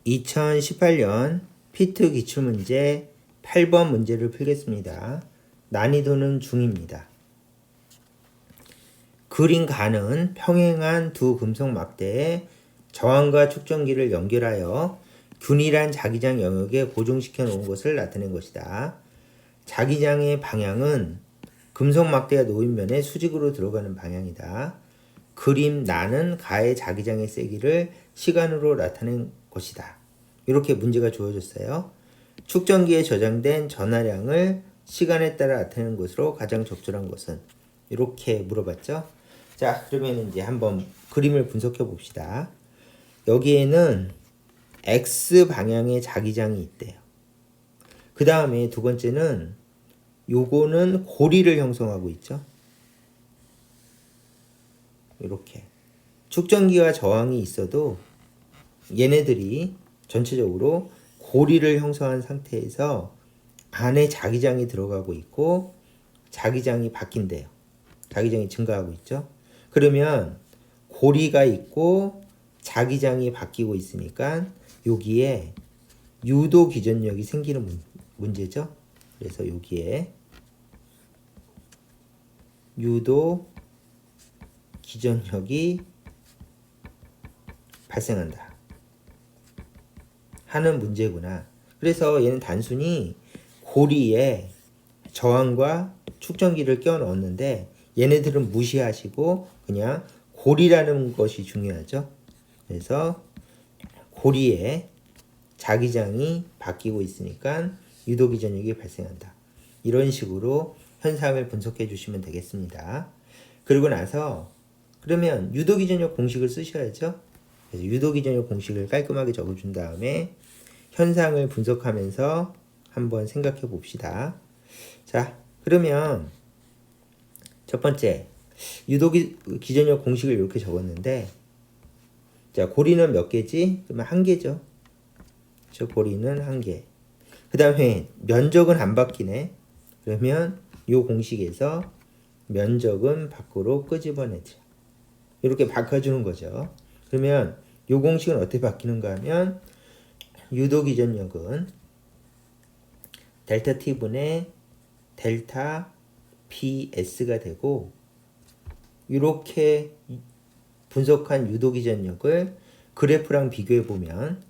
2018년 피트 기출문제 8번 문제를 풀겠습니다. 난이도는 중입니다. 그린 가는 평행한 두 금속 막대에 저항과 축전기를 연결하여 균일한 자기장 영역에 고정시켜 놓은 것을 나타낸 것이다. 자기장의 방향은 금속 막대가 놓인 면에 수직으로 들어가는 방향이다. 그림 나는 가의 자기장의 세기를 시간으로 나타낸 것이다. 이렇게 문제가 주어졌어요. 축전기에 저장된 전하량을 시간에 따라 나타내는 것으로 가장 적절한 것은? 이렇게 물어봤죠. 자, 그러면 이제 한번 그림을 분석해 봅시다. 여기에는 X 방향의 자기장이 있대요. 그 다음에 두 번째는 요거는 고리를 형성하고 있죠. 이렇게 축전기와 저항이 있어도 얘네들이 전체적으로 고리를 형성한 상태에서 안에 자기장이 들어가고 있고 자기장이 바뀐대요. 자기장이 증가하고 있죠. 그러면 고리가 있고 자기장이 바뀌고 있으니까 여기에 유도 기전력이 생기는 문제죠. 그래서 여기에 유도 기전력이 발생한다 하는 문제구나. 그래서 얘는 단순히 고리에 저항과 축전기를 껴 넣었는데 얘네들은 무시하시고 그냥 고리라는 것이 중요하죠. 그래서 고리에 자기장이 바뀌고 있으니까 유도기전력이 발생한다. 이런 식으로 현상을 분석해 주시면 되겠습니다. 그리고 나서 그러면 유도기전력 공식을 쓰셔야죠. 그래서 유도기전력 공식을 깔끔하게 적어준 다음에 현상을 분석하면서 한번 생각해 봅시다. 자, 그러면 첫 번째 유도기전력 공식을 이렇게 적었는데, 자, 고리는 몇 개지? 그러면 한 개죠. 저 고리는 한 개. 그 다음에 면적은 안 바뀌네. 그러면 이 공식에서 면적은 밖으로 끄집어내죠. 이렇게 바꿔주는 거죠. 그러면 이 공식은 어떻게 바뀌는가 하면 유도기전력은 델타 T분의 델타 PS가 되고, 이렇게 분석한 유도기전력을 그래프랑 비교해 보면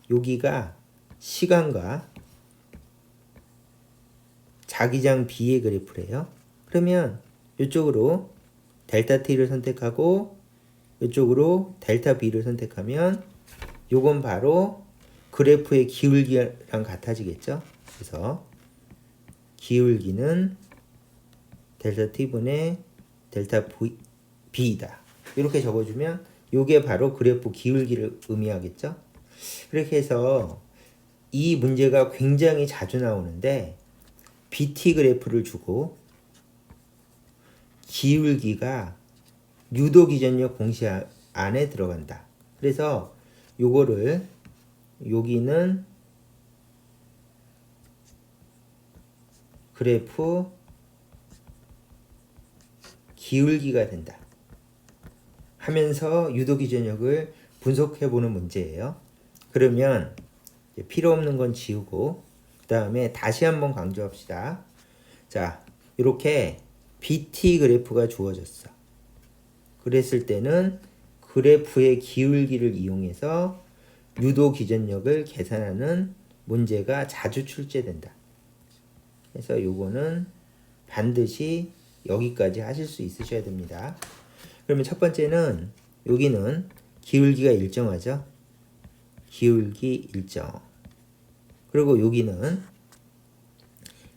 여기가 시간과 자기장 B의 그래프래요. 그러면 이쪽으로 델타 T를 선택하고 이쪽으로 델타 B를 선택하면 요건 바로 그래프의 기울기랑 같아지겠죠. 그래서 기울기는 델타 T분의 델타 B이다. 이렇게 적어주면 요게 바로 그래프 기울기를 의미하겠죠. 그렇게 해서 이 문제가 굉장히 자주 나오는데 BT 그래프를 주고 기울기가 유도기전력 공식 안에 들어간다. 그래서 요거를 여기는 그래프 기울기가 된다 하면서 유도기전력을 분석해보는 문제예요. 그러면 필요 없는 건 지우고 그 다음에 다시 한번 강조합시다. 자, 이렇게 BT 그래프가 주어졌어. 그랬을 때는 그래프의 기울기를 이용해서 유도기전력을 계산하는 문제가 자주 출제된다. 그래서 요거는 반드시 여기까지 하실 수 있으셔야 됩니다. 그러면 첫 번째는 여기는 기울기가 일정하죠. 기울기 일정. 그리고 여기는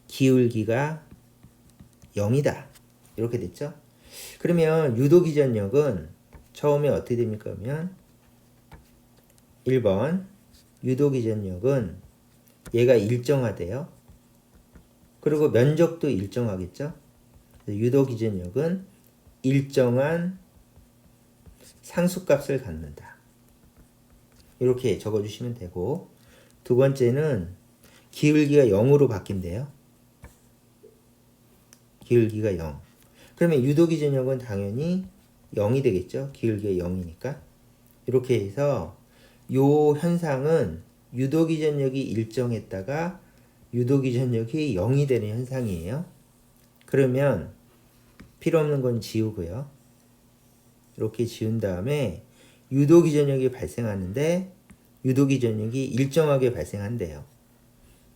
기울기가 0이다. 이렇게 됐죠. 그러면 유도기전력은 처음에 어떻게 됩니까? 그러면 1번 유도기전력은 얘가 일정하대요. 그리고 면적도 일정하겠죠. 유도기전력은 일정한 상수값을 갖는다. 이렇게 적어주시면 되고, 두 번째는 기울기가 0으로 바뀐대요. 기울기가 0. 그러면 유도기전력은 당연히 0이 되겠죠. 기울기가 0이니까. 이렇게 해서 요 현상은 유도기전력이 일정했다가 유도기전력이 0이 되는 현상이에요. 그러면 필요 없는 건 지우고요. 이렇게 지운 다음에 유도기전력이 발생하는데 유도기전력이 일정하게 발생한대요.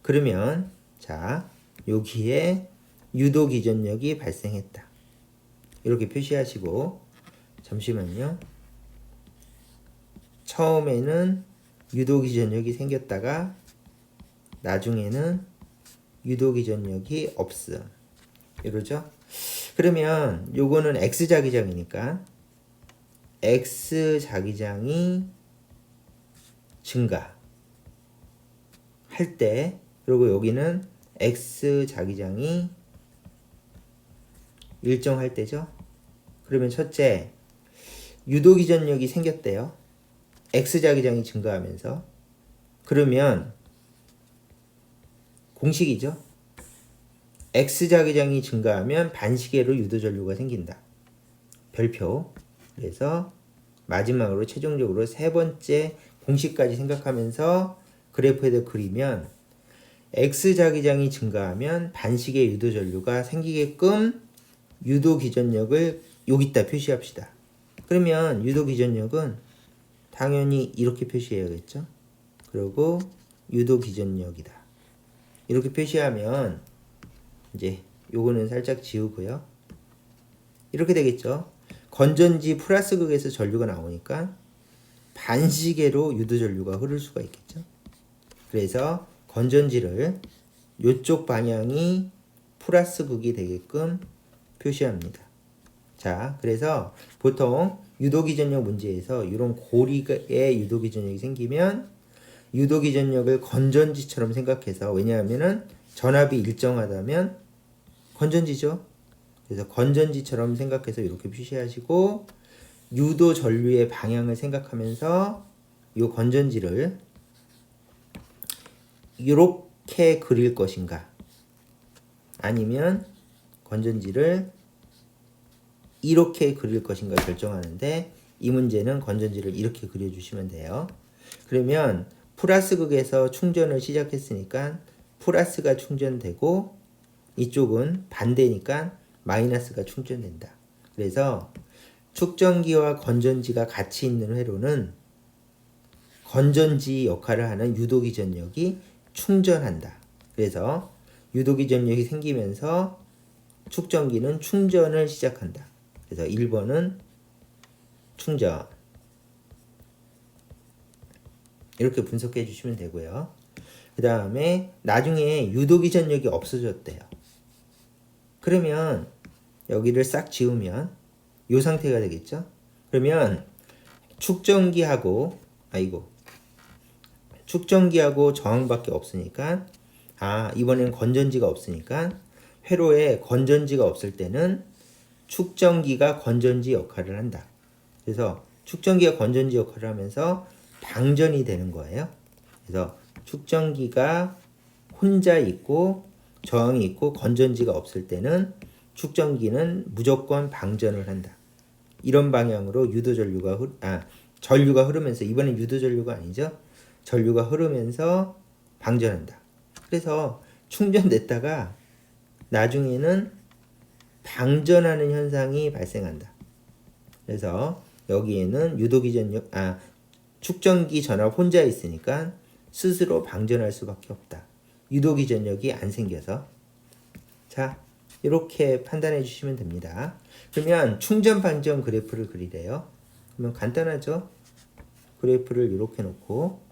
그러면 자, 여기에 유도기전력이 발생했다. 이렇게 표시하시고 잠시만요. 처음에는 유도기전력이 생겼다가 나중에는 유도기전력이 없음. 이러죠? 그러면 요거는 X자기장이니까 X자기장이 증가 할 때, 그리고 여기는 X자기장이 일정할 때죠. 그러면 첫째, 유도기전력이 생겼대요. X자기장이 증가하면서. 그러면 공식이죠. X자기장이 증가하면 반시계로 유도전류가 생긴다. 별표. 그래서 마지막으로 최종적으로 세 번째 공식까지 생각하면서 그래프에다 그리면 X자기장이 증가하면 반시계 유도전류가 생기게끔 유도기전력을 여기다 표시합시다. 그러면 유도기전력은 당연히 이렇게 표시해야겠죠. 그리고 유도기전력이다. 이렇게 표시하면 이제 요거는 살짝 지우고요. 이렇게 되겠죠. 건전지 플러스 극에서 전류가 나오니까 반시계로 유도전류가 흐를 수가 있겠죠. 그래서 건전지를 이쪽 방향이 플러스 극이 되게끔 표시합니다. 자, 그래서 보통 유도기전력 문제에서 이런 고리에 유도기전력이 생기면 유도기전력을 건전지처럼 생각해서, 왜냐하면은 전압이 일정하다면 건전지죠. 그래서 건전지처럼 생각해서 이렇게 표시하시고 유도 전류의 방향을 생각하면서 이 건전지를 이렇게 그릴 것인가, 아니면 건전지를 이렇게 그릴 것인가 결정하는데, 이 문제는 건전지를 이렇게 그려주시면 돼요. 그러면 플러스 극에서 충전을 시작했으니까 플러스가 충전되고 이쪽은 반대니까 마이너스가 충전된다. 그래서 축전기와 건전지가 같이 있는 회로는 건전지 역할을 하는 유도기전력이 충전한다. 그래서 유도기전력이 생기면서 축전기는 충전을 시작한다. 그래서 1번은 충전. 이렇게 분석해 주시면 되고요. 그 다음에 나중에 유도기전력이 없어졌대요. 그러면 여기를 싹 지우면 이 상태가 되겠죠. 그러면 축전기하고 저항밖에 없으니까, 이번엔 건전지가 없으니까 회로에 건전지가 없을 때는 축전기가 건전지 역할을 한다. 그래서 축전기가 건전지 역할을 하면서 방전이 되는 거예요. 그래서 축전기가 혼자 있고 저항이 있고 건전지가 없을 때는 축전기는 무조건 방전을 한다. 이런 방향으로 전류가 흐르면서, 이번엔 유도전류가 아니죠. 전류가 흐르면서 방전한다. 그래서 충전됐다가 나중에는 방전하는 현상이 발생한다. 그래서 여기에는 축전기 전압 혼자 있으니까 스스로 방전할 수밖에 없다. 유도기전력이 안 생겨서. 자, 이렇게 판단해 주시면 됩니다. 그러면 충전 방전 그래프를 그리래요. 그러면 간단하죠. 그래프를 이렇게 놓고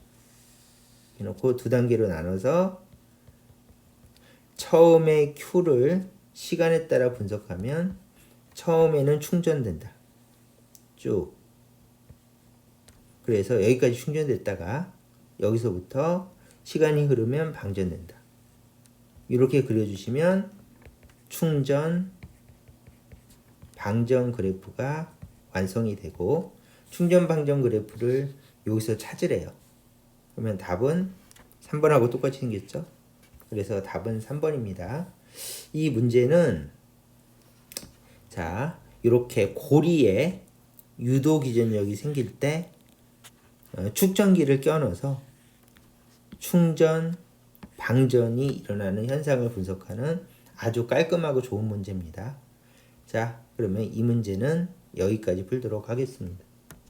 두 단계로 나눠서 처음에 Q를 시간에 따라 분석하면 처음에는 충전된다. 쭉. 그래서 여기까지 충전됐다가 여기서부터 시간이 흐르면 방전된다. 이렇게 그려주시면 충전, 방전 그래프가 완성이 되고, 충전, 방전 그래프를 여기서 찾으래요. 그러면 답은 3번하고 똑같이 생겼죠? 그래서 답은 3번입니다. 이 문제는 자, 이렇게 고리에 유도기전력이 생길 때 축전기를 껴넣어서 충전, 방전이 일어나는 현상을 분석하는 아주 깔끔하고 좋은 문제입니다. 자, 그러면 이 문제는 여기까지 풀도록 하겠습니다.